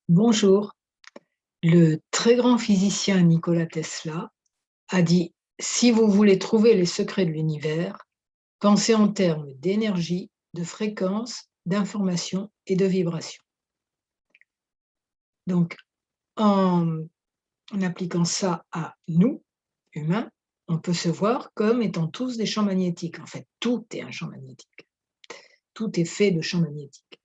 Bonjour. Le très grand physicien Nikola Tesla a dit: «Si vous voulez trouver les secrets de l'univers, pensez en termes d'énergie, de fréquence, d'information et de vibration». Donc en en appliquant ça à nous, humains, on peut se voir comme étant tous des champs magnétiques. En fait, tout est un champ magnétique. Tout est fait de champs magnétiques.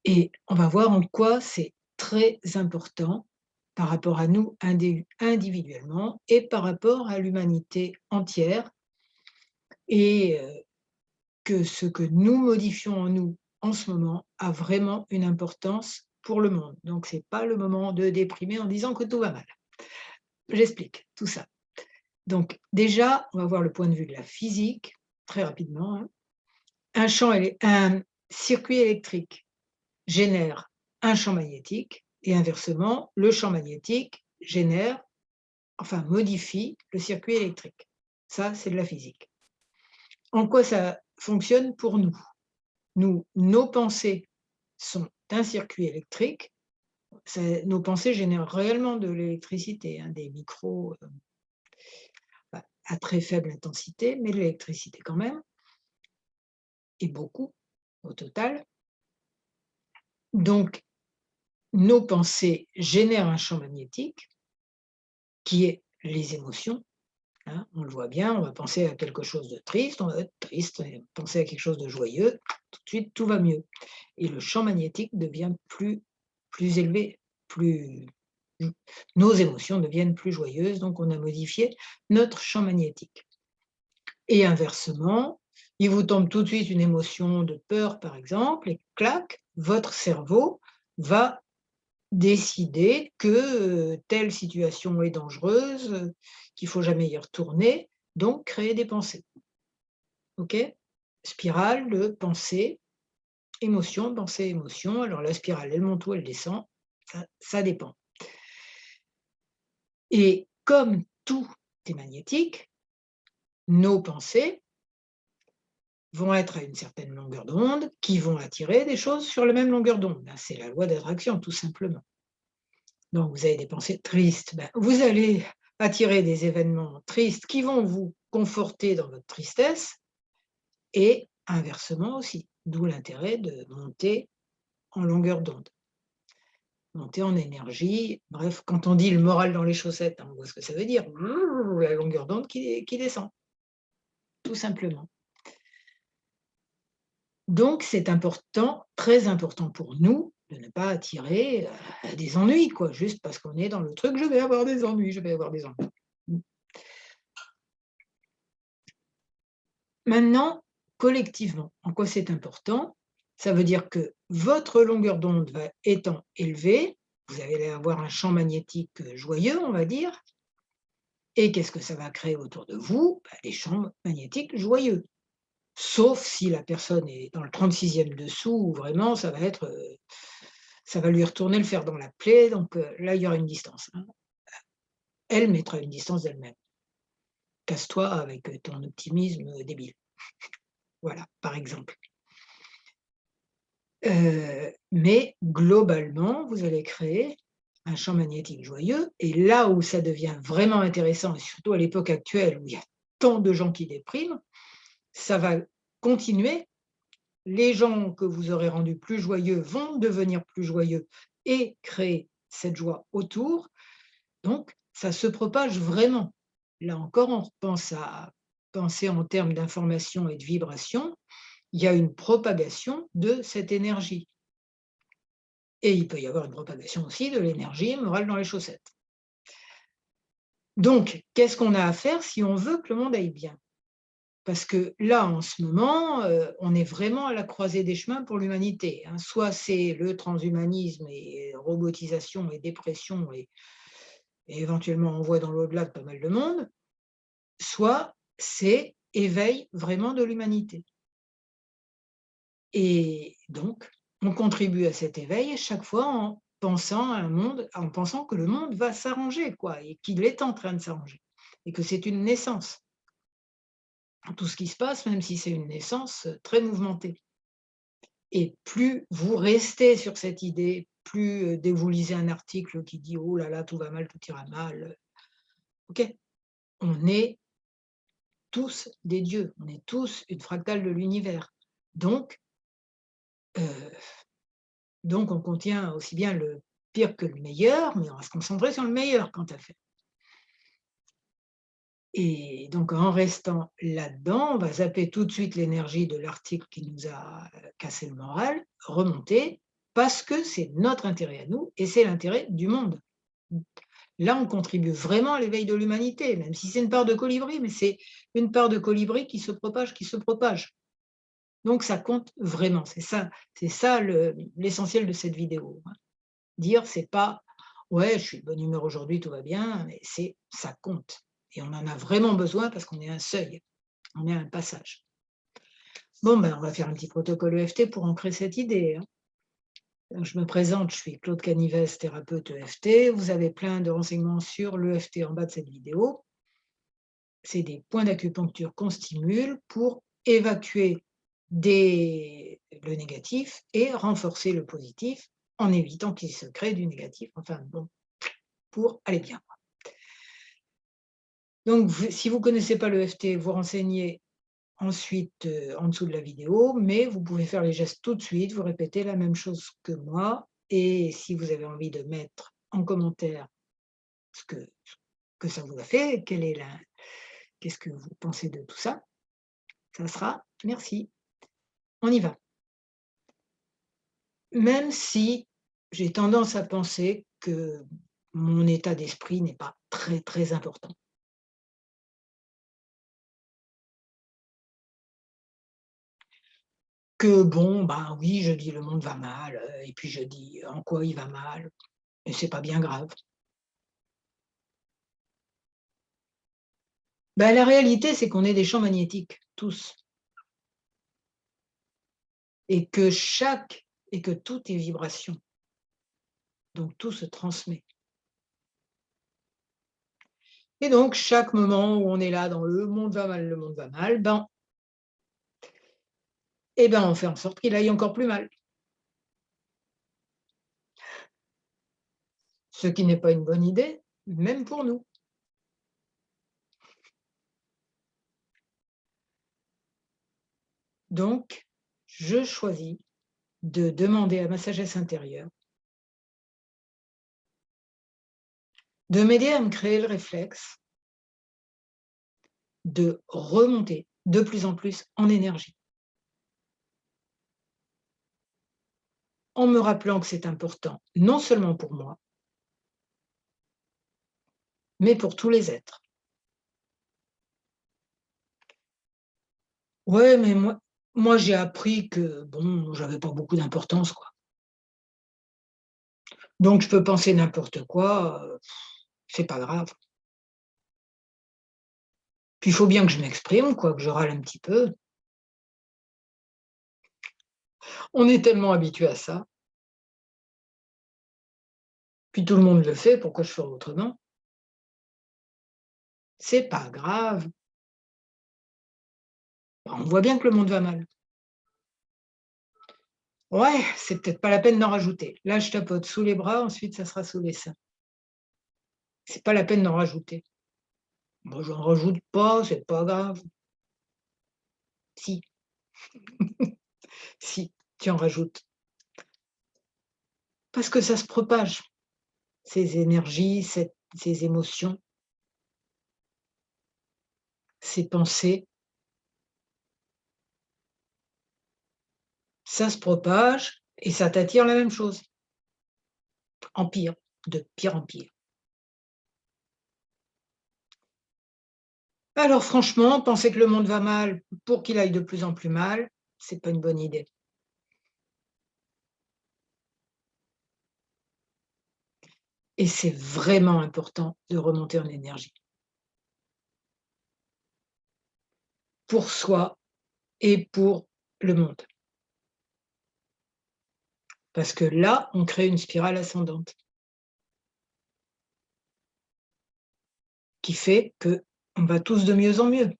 Et on va voir en quoi c'est très important par rapport à nous individuellement et par rapport à l'humanité entière et que ce que nous modifions en nous en ce moment a vraiment une importance pour le monde. Donc c'est pas le moment de déprimer en disant que tout va mal. J'explique tout ça. Donc déjà, on va voir le point de vue de la physique, très rapidement, hein. Un circuit électrique génère un champ magnétique et inversement, le champ magnétique modifie le circuit électrique. Ça, c'est de la physique. En quoi ça fonctionne pour nous? Nos pensées sont un circuit électrique. Nos pensées génèrent réellement de l'électricité, hein, des micros, à très faible intensité, mais de l'électricité quand même, et beaucoup au total. Donc, nos pensées génèrent un champ magnétique qui est les émotions. Hein, on le voit bien, on va penser à quelque chose de triste, on va être triste, et penser à quelque chose de joyeux, tout de suite tout va mieux. Et le champ magnétique devient plus élevé, plus nos émotions deviennent plus joyeuses, donc on a modifié notre champ magnétique. Et inversement, il vous tombe tout de suite une émotion de peur, par exemple, et clac, votre cerveau va décider que, telle situation est dangereuse, qu'il faut jamais y retourner, donc créer des pensées. OK? Spirale de pensée, émotion, pensée, émotion. Alors la spirale, elle monte ou elle descend, ça dépend. Et comme tout est magnétique, nos pensées vont être à une certaine longueur d'onde, qui vont attirer des choses sur la même longueur d'onde. Ben, c'est la loi d'attraction, tout simplement. Donc vous avez des pensées tristes, ben, vous allez attirer des événements tristes qui vont vous conforter dans votre tristesse et inversement aussi. D'où l'intérêt de monter en longueur d'onde, monter en énergie. Bref, quand on dit le moral dans les chaussettes, hein, on voit ce que ça veut dire. La longueur d'onde qui descend, tout simplement. Donc c'est important, très important pour nous de ne pas attirer, des ennuis quoi, juste parce qu'on est dans le truc: «Je vais avoir des ennuis, je vais avoir des ennuis». Mmh. Maintenant, collectivement, en quoi c'est important? Ça veut dire que votre longueur d'onde va étant élevée, vous allez avoir un champ magnétique, joyeux, on va dire, et qu'est-ce que ça va créer autour de vous? Bah, des champs magnétiques joyeux. Sauf si la personne est dans le 36e dessous, où vraiment ça va lui retourner le fer dans la plaie, donc là, il y aura une distance, hein. Elle mettra une distance d'elle-même. «Casse-toi avec, ton optimisme, débile». Voilà, par exemple. Mais globalement, vous allez créer un champ magnétique joyeux et là où ça devient vraiment intéressant et surtout à l'époque actuelle où il y a tant de gens qui dépriment, ça va continuer. Les gens que vous aurez rendus plus joyeux vont devenir plus joyeux et créer cette joie autour, donc ça se propage vraiment. Là encore, on repense à penser en termes d'information et de vibration, il y a une propagation de cette énergie. Et il peut y avoir une propagation aussi de l'énergie morale dans les chaussettes. Donc, qu'est-ce qu'on a à faire si on veut que le monde aille bien? Parce que là, en ce moment, on est vraiment à la croisée des chemins pour l'humanité, hein. Soit c'est le transhumanisme et robotisation et dépression et éventuellement envoi dans l'au-delà de pas mal de monde, soit c'est éveil vraiment de l'humanité. Et donc, on contribue à cet éveil chaque fois en pensant que le monde va s'arranger quoi et qu'il est en train de s'arranger et que c'est une naissance. Tout ce qui se passe, même si c'est une naissance, très mouvementée. Et plus vous restez sur cette idée, plus, dès que vous lisez un article qui dit: «Oh là là, tout va mal, tout ira mal», OK, on est tous des dieux, on est tous une fractale de l'univers. Donc heu, donc on contient aussi bien le pire que le meilleur, mais on va se concentrer sur le meilleur quant à faire. Et donc en restant là-dedans, on va zapper tout de suite l'énergie de l'article qui nous a, cassé le moral, remonter, parce que c'est notre intérêt à nous et c'est l'intérêt du monde. Là, on contribue vraiment à l'éveil de l'humanité, même si c'est une part de colibri, mais c'est une part de colibri qui se propage, qui se propage. Donc ça compte vraiment, c'est ça l'essentiel de cette vidéo, hein. Dire c'est pas: «Ouais, je suis de bonne humeur aujourd'hui, tout va bien», mais c'est ça compte et on en a vraiment besoin parce qu'on est à un seuil, on est à un passage. Bon, ben, on va faire un petit protocole EFT pour ancrer cette idée, hein. Donc je me présente, je suis Claude Canivès, thérapeute EFT. Vous avez plein de renseignements sur l'EFT en bas de cette vidéo. C'est des points d'acupuncture qu'on stimule pour évacuer le négatif et renforcer le positif en évitant qu'il se crée du négatif, enfin bon, pour aller bien. Donc si vous ne connaissez pas l'EFT, vous renseignez ensuite, en dessous de la vidéo, mais vous pouvez faire les gestes tout de suite, vous répétez la même chose que moi et si vous avez envie de mettre en commentaire ce que ça vous a fait, qu'est-ce que vous pensez de tout ça, ça sera merci. On y va. Même si j'ai tendance à penser que mon état d'esprit n'est pas très, très important. Que bon, bah, oui, je dis: «Le monde va mal», et puis je dis: «En quoi il va mal?» et c'est pas bien grave. Bah, la réalité, c'est qu'on est des champs magnétiques, tous, et que tout est vibration, donc tout se transmet. Et donc chaque moment où on est là dans le monde va mal», ben, on fait en sorte qu'il aille encore plus mal. Ce qui n'est pas une bonne idée, même pour nous. Donc, je choisis de demander à ma sagesse intérieure de m'aider à me créer le réflexe de remonter de plus en plus en énergie, en me rappelant que c'est important, non seulement pour moi, mais pour tous les êtres. Ouais, mais moi j'ai appris que bon, j'avais pas beaucoup d'importance, quoi. Donc je peux penser n'importe quoi, c'est pas grave. Puis il faut bien que je m'exprime, quoi, que je râle un petit peu. On est tellement habitué à ça, puis tout le monde le fait, pourquoi je ferais autrement? C'est pas grave, on voit bien que le monde va mal. Ouais, c'est peut-être pas la peine d'en rajouter. Là, je tapote sous les bras, ensuite ça sera sous les seins. C'est pas la peine d'en rajouter. Moi, j'en rajoute pas, c'est pas grave. Si, si, tu en rajoutes. Parce que ça se propage, ces énergies, ces émotions, ces pensées, ça se propage et ça t'attire la même chose, en pire, de pire en pire. Alors franchement, penser que le monde va mal pour qu'il aille de plus en plus mal, c'est pas une bonne idée. Et c'est vraiment important de remonter en énergie, pour soi et pour le monde. Parce que là, on crée une spirale ascendante qui fait qu'on va tous de mieux en mieux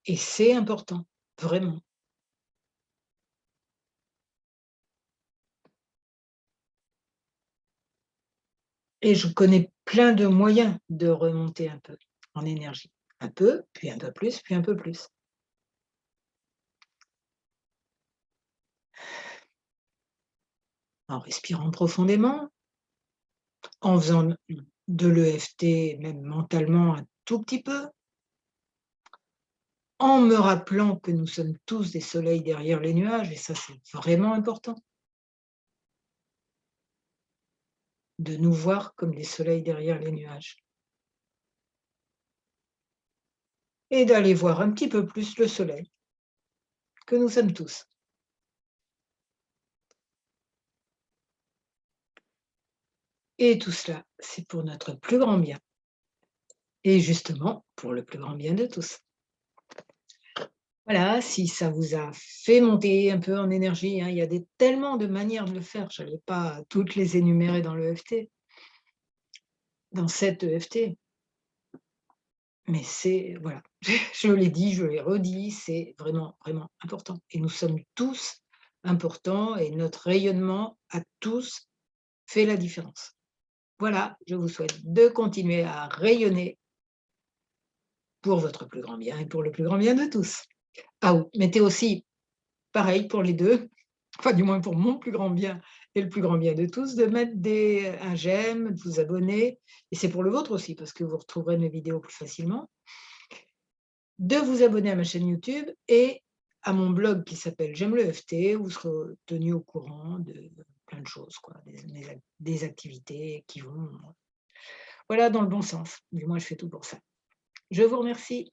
et c'est important. vraiment. Et je connais plein de moyens de remonter un peu en énergie. Un peu, puis un peu plus, puis un peu plus. En respirant profondément, en faisant de l'EFT, même mentalement un tout petit peu, en me rappelant que nous sommes tous des soleils derrière les nuages et ça, c'est vraiment important, de nous voir comme des soleils derrière les nuages et d'aller voir un petit peu plus le soleil que nous sommes tous. Et tout cela, c'est pour notre plus grand bien et justement pour le plus grand bien de tous. Voilà, si ça vous a fait monter un peu en énergie, hein, il y a tellement de manières de le faire, je n'allais pas toutes les énumérer dans l'EFT, dans cet EFT, mais c'est voilà, je l'ai dit, je l'ai redit, c'est vraiment, vraiment important et nous sommes tous importants et notre rayonnement à tous fait la différence. Voilà, je vous souhaite de continuer à rayonner pour votre plus grand bien et pour le plus grand bien de tous. Ah oui, mettez aussi pareil pour les 2. Enfin du moins pour mon plus grand bien et le plus grand bien de tous, de mettre un j'aime, de vous abonner et c'est pour le vôtre aussi parce que vous retrouverez mes vidéos plus facilement. De vous abonner à ma chaîne YouTube et à mon blog qui s'appelle J'aime le FT, où vous serez tenu au courant de plein de choses quoi, des activités qui vont, voilà, dans le bon sens. Du moins je fais tout pour ça. Je vous remercie.